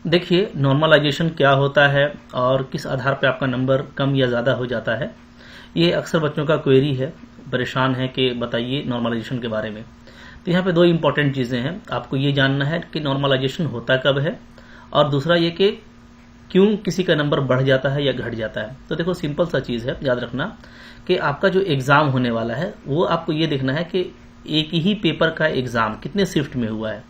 देखिए नॉर्मलाइजेशन क्या होता है और किस आधार पे आपका नंबर कम या ज़्यादा हो जाता है, ये अक्सर बच्चों का क्वेरी है, परेशान है कि बताइए नॉर्मलाइजेशन के बारे में। तो यहाँ पे दो इम्पॉर्टेंट चीज़ें हैं, आपको ये जानना है कि नॉर्मलाइजेशन होता कब है और दूसरा ये कि क्यों किसी का नंबर बढ़ जाता है या घट जाता है। तो देखो सिंपल सा चीज़ है, याद रखना कि आपका जो एग्ज़ाम होने वाला है वो आपको ये देखना है कि एक ही पेपर का एग्ज़ाम कितने शिफ्ट में हुआ है।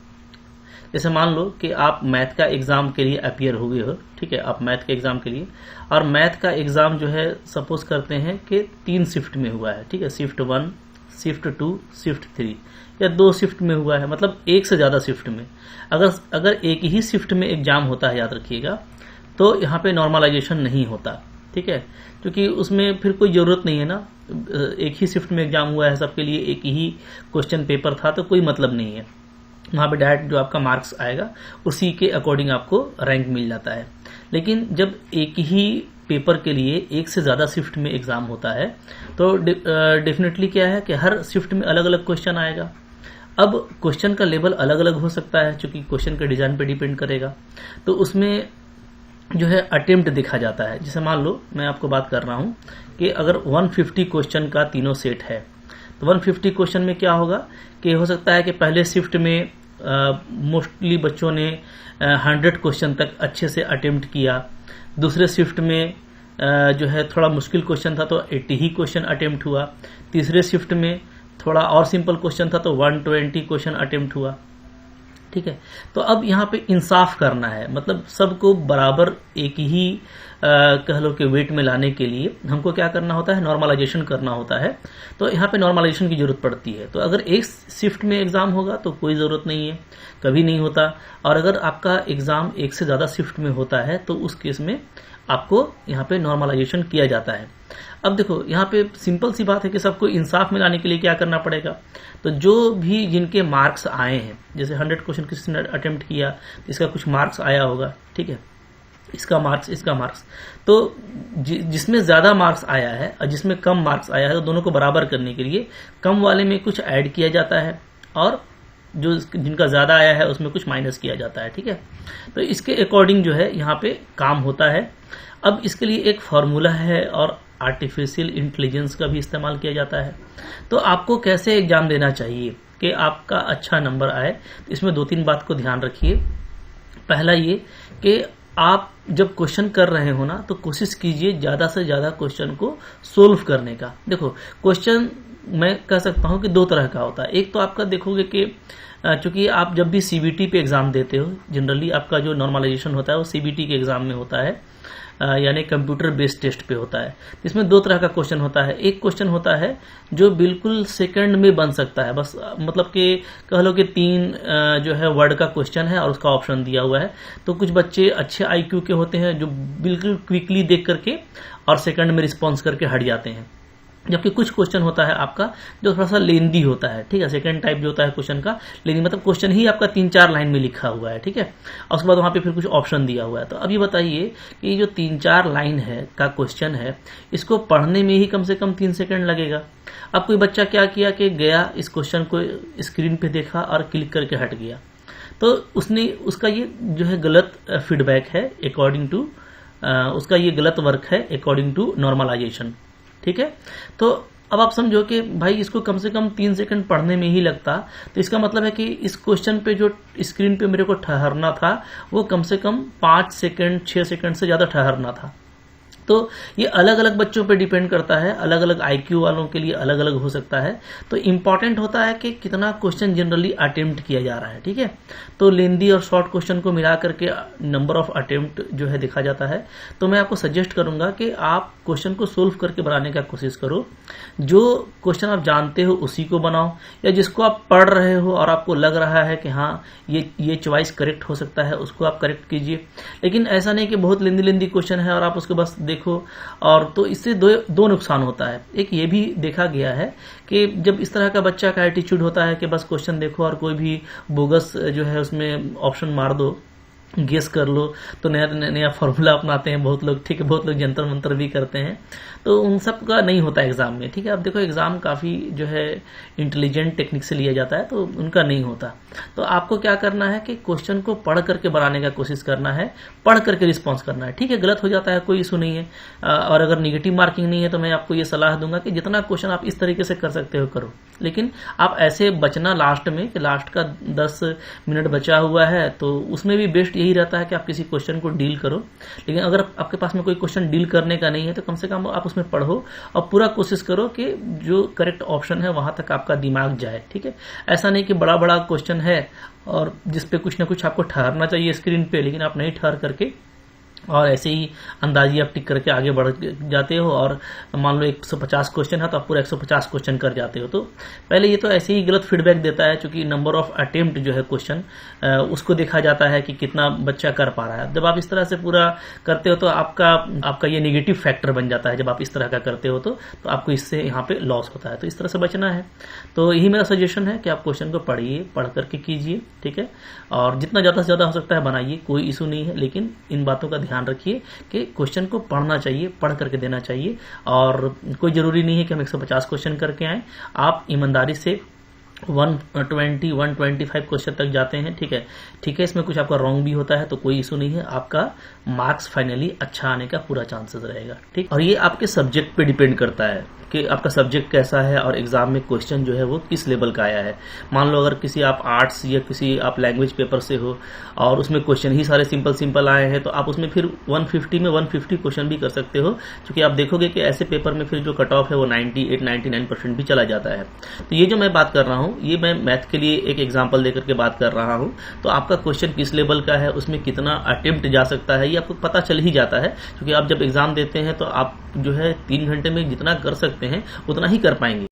जैसे मान लो कि आप मैथ का एग्ज़ाम के लिए अपियर हुए हो, ठीक है, आप मैथ के एग्ज़ाम के लिए, और मैथ का एग्ज़ाम जो है सपोज करते हैं कि 3 शिफ्ट में हुआ है, ठीक है, शिफ्ट 1, शिफ्ट 2, शिफ्ट 3 या 2 शिफ्ट में हुआ है, मतलब एक से ज़्यादा शिफ्ट में। अगर एक ही शिफ्ट में एग्ज़ाम होता है, याद रखिएगा, तो यहाँ पे नॉर्मलाइजेशन नहीं होता, ठीक है, क्योंकि उसमें फिर कोई ज़रूरत नहीं है ना, एक ही शिफ्ट में एग्ज़ाम हुआ है सबके लिए, एक ही क्वेश्चन पेपर था, तो कोई मतलब नहीं है। वहाँ पे डायरेक्ट जो आपका मार्क्स आएगा उसी के अकॉर्डिंग आपको रैंक मिल जाता है। लेकिन जब एक ही पेपर के लिए एक से ज़्यादा शिफ्ट में एग्ज़ाम होता है तो डेफिनेटली क्या है कि हर शिफ्ट में अलग अलग क्वेश्चन आएगा। अब क्वेश्चन का लेवल अलग अलग हो सकता है, क्योंकि क्वेश्चन के डिज़ाइन पे डिपेंड करेगा, तो उसमें जो है अटेम्प्ट देखा जाता है। जैसे मान लो मैं आपको बात कर रहा हूँ कि अगर 150 क्वेश्चन का तीनों सेट है, तो 150 क्वेश्चन में क्या होगा कि हो सकता है कि पहले शिफ्ट में मोस्टली बच्चों ने 100 क्वेश्चन तक अच्छे से अटेम्प्ट किया, दूसरे शिफ्ट में जो है थोड़ा मुश्किल क्वेश्चन था तो 80 ही क्वेश्चन अटेम्प्ट हुआ, तीसरे शिफ्ट में थोड़ा और सिंपल क्वेश्चन था तो 120 क्वेश्चन अटेम्प्ट हुआ, ठीक है। तो अब यहाँ पे इंसाफ करना है, मतलब सबको बराबर एक ही कह लो कि वेट में लाने के लिए हमको क्या करना होता है, नॉर्मलाइजेशन करना होता है। तो यहाँ पे नॉर्मलाइजेशन की जरूरत पड़ती है। तो अगर एक शिफ्ट में एग्जाम होगा तो कोई ज़रूरत नहीं है, कभी नहीं होता, और अगर आपका एग्ज़ाम एक से ज़्यादा शिफ्ट में होता है तो उस केस में आपको यहाँ पे नॉर्मलाइजेशन किया जाता है। अब देखो यहाँ पे सिंपल सी बात है कि सबको इंसाफ में लाने के लिए क्या करना पड़ेगा, तो जो भी जिनके मार्क्स आए हैं, जैसे 100 क्वेश्चन किसी ने अटेम्प्ट किया तो इसका कुछ मार्क्स आया होगा, ठीक है, इसका मार्क्स, तो जिसमें ज़्यादा मार्क्स आया है और जिसमें कम मार्क्स आया है तो दोनों को बराबर करने के लिए कम वाले में कुछ ऐड किया जाता है और जो जिनका ज़्यादा आया है उसमें कुछ माइनस किया जाता है, ठीक है। तो इसके अकॉर्डिंग जो है यहाँ पे काम होता है। अब इसके लिए एक फॉर्मूला है और आर्टिफिशियल इंटेलिजेंस का भी इस्तेमाल किया जाता है। तो आपको कैसे एग्जाम देना चाहिए कि आपका अच्छा नंबर आए, तो इसमें 2-3 बात को ध्यान रखिए। पहला ये कि आप जब क्वेश्चन कर रहे हो ना तो कोशिश कीजिए ज़्यादा से ज़्यादा क्वेश्चन को सोल्व करने का। देखो क्वेश्चन मैं कह सकता हूँ कि 2 तरह का होता है। एक तो आपका देखोगे कि चूंकि आप जब भी सीबीटी पे एग्ज़ाम देते हो, जनरली आपका जो नॉर्मलाइजेशन होता है वो सीबीटी के एग्ज़ाम में होता है, यानी कंप्यूटर बेस्ड टेस्ट पे होता है। इसमें 2 तरह का क्वेश्चन होता है। एक क्वेश्चन होता है जो बिल्कुल सेकंड में बन सकता है, बस मतलब कि कह लो कि 3 जो है वर्ड का क्वेश्चन है और उसका ऑप्शन दिया हुआ है। तो कुछ बच्चे अच्छे आईक्यू के होते हैं जो बिल्कुल क्विकली देख करके और सेकंड में रिस्पॉन्स करके हट जाते हैं, जबकि कुछ क्वेश्चन होता है आपका जो थोड़ा सा लेंदी होता है, ठीक है, सेकंड टाइप जो होता है क्वेश्चन का लेंदी, मतलब क्वेश्चन ही आपका 3-4 लाइन में लिखा हुआ है, ठीक है, और उसके बाद वहां पे फिर कुछ ऑप्शन दिया हुआ है। तो अब ये बताइए कि ये जो 3-4 लाइन है का क्वेश्चन है, इसको पढ़ने में ही कम से कम 3 सेकंड लगेगा। अब कोई बच्चा क्या किया कि गया इस क्वेश्चन को स्क्रीन पे देखा और क्लिक करके हट गया, तो उसका ये जो है गलत फीडबैक है अकॉर्डिंग टू उसका ये गलत वर्क है अकॉर्डिंग टू नॉर्मलाइजेशन, ठीक है। तो अब आप समझो कि भाई इसको कम से कम 3 सेकंड पढ़ने में ही लगता, तो इसका मतलब है कि इस क्वेश्चन पे जो स्क्रीन पे मेरे को ठहरना था वो कम से कम 5 सेकंड 6 सेकंड से ज्यादा ठहरना था। तो ये अलग अलग बच्चों पे डिपेंड करता है, अलग अलग आईक्यू वालों के लिए अलग अलग हो सकता है। तो इंपॉर्टेंट होता है कि कितना क्वेश्चन जनरली अटेम्प्ट किया जा रहा है, ठीक है। तो लेंदी और शॉर्ट क्वेश्चन को मिला करके नंबर ऑफ अटेम्प्ट जो है देखा जाता है। तो मैं आपको सजेस्ट करूंगा कि आप क्वेश्चन को सोल्व करके बनाने का कोशिश करो। जो क्वेश्चन आप जानते हो उसी को बनाओ, या जिसको आप पढ़ रहे हो और आपको लग रहा है कि हाँ ये चॉइस करेक्ट हो सकता है उसको आप करेक्ट कीजिए। लेकिन ऐसा नहीं कि बहुत लेंदी क्वेश्चन है और आप उसको बस देखो, और तो इससे दो नुकसान होता है। एक ये भी देखा गया है कि जब इस तरह का बच्चा का एटीट्यूड होता है कि बस क्वेश्चन देखो और कोई भी बोगस जो है उसमें ऑप्शन मार दो, गेस कर लो, तो नया नया फार्मूला अपनाते हैं बहुत लोग, ठीक है, बहुत लोग जंतर मंतर भी करते हैं, तो उन सब का नहीं होता एग्जाम में, ठीक है। अब देखो एग्जाम काफी जो है इंटेलिजेंट टेक्निक से लिया जाता है, तो उनका नहीं होता। तो आपको क्या करना है कि क्वेश्चन को पढ़ करके बनाने का कोशिश करना है, पढ़ करके रिस्पॉन्स करना है, ठीक है। गलत हो जाता है कोई इशू नहीं है, और अगर निगेटिव मार्किंग नहीं है तो मैं आपको ये सलाह दूंगा कि जितना क्वेश्चन आप इस तरीके से कर सकते हो करो, लेकिन आप ऐसे बचना लास्ट में कि लास्ट का 10 मिनट बचा हुआ है, तो उसमें भी बेस्ट यही रहता है कि आप किसी क्वेश्चन को डील करो। लेकिन अगर आपके पास में कोई क्वेश्चन डील करने का नहीं है तो कम से कम आप उसमें पढ़ो और पूरा कोशिश करो कि जो करेक्ट ऑप्शन है वहां तक आपका दिमाग जाए, ठीक है। ऐसा नहीं कि बड़ा बड़ा क्वेश्चन है और जिसपे कुछ ना कुछ आपको ठहरना चाहिए स्क्रीन पे, लेकिन आप नहीं ठहर करके और ऐसे ही अंदाजी आप टिक करके आगे बढ़ जाते हो, और मान लो 150 क्वेश्चन है तो आप पूरा 150 क्वेश्चन कर जाते हो। तो पहले ये तो ऐसे ही गलत फीडबैक देता है, क्योंकि नंबर ऑफ अटेम्प्ट जो है क्वेश्चन उसको देखा जाता है कि कितना बच्चा कर पा रहा है। जब आप इस तरह से पूरा करते हो तो आपका ये नेगेटिव फैक्टर बन जाता है। जब आप इस तरह का करते हो तो आपको इससे यहाँ पे लॉस होता है, तो इस तरह से बचना है। तो यही मेरा सजेशन है कि आप क्वेश्चन को पढ़िए, पढ़ करके कीजिए, ठीक है, और जितना ज्यादा से ज्यादा हो सकता है बनाइए, कोई इशू नहीं है। लेकिन इन बातों का ध्यान रखिए कि क्वेश्चन को पढ़ना चाहिए, पढ़ करके देना चाहिए, और कोई जरूरी नहीं है कि हम 150 क्वेश्चन करके आए। आप ईमानदारी से 120 125 क्वेश्चन तक जाते हैं, ठीक है, ठीक है। इसमें कुछ आपका रॉन्ग भी होता है तो कोई इशू नहीं है, आपका मार्क्स फाइनली अच्छा आने का पूरा चांसेस रहेगा, ठीक। और ये आपके सब्जेक्ट पे डिपेंड करता है कि आपका सब्जेक्ट कैसा है और एग्जाम में क्वेश्चन जो है वो किस लेवल का आया है। मान लो अगर किसी आप आर्ट्स या किसी आप लैंग्वेज पेपर से हो और उसमें क्वेश्चन ही सारे सिंपल सिंपल आए हैं, तो आप उसमें फिर 150 में 150 क्वेश्चन भी कर सकते हो, क्योंकि आप देखोगे कि ऐसे पेपर में फिर जो कट ऑफ है वो 98-99% भी चला जाता है। तो ये जो मैं बात कर रहा हूँ ये मैं मैथ के लिए एक एग्जाम्पल देकर के बात कर रहा हूँ। तो आपका क्वेश्चन किस लेवल का है, उसमें कितना अटेम्प्ट जा सकता है, ये आपको पता चल ही जाता है, क्योंकि आप जब एग्जाम देते हैं तो आप जो है 3 घंटे में जितना कर सकते हैं उतना ही कर पाएंगे।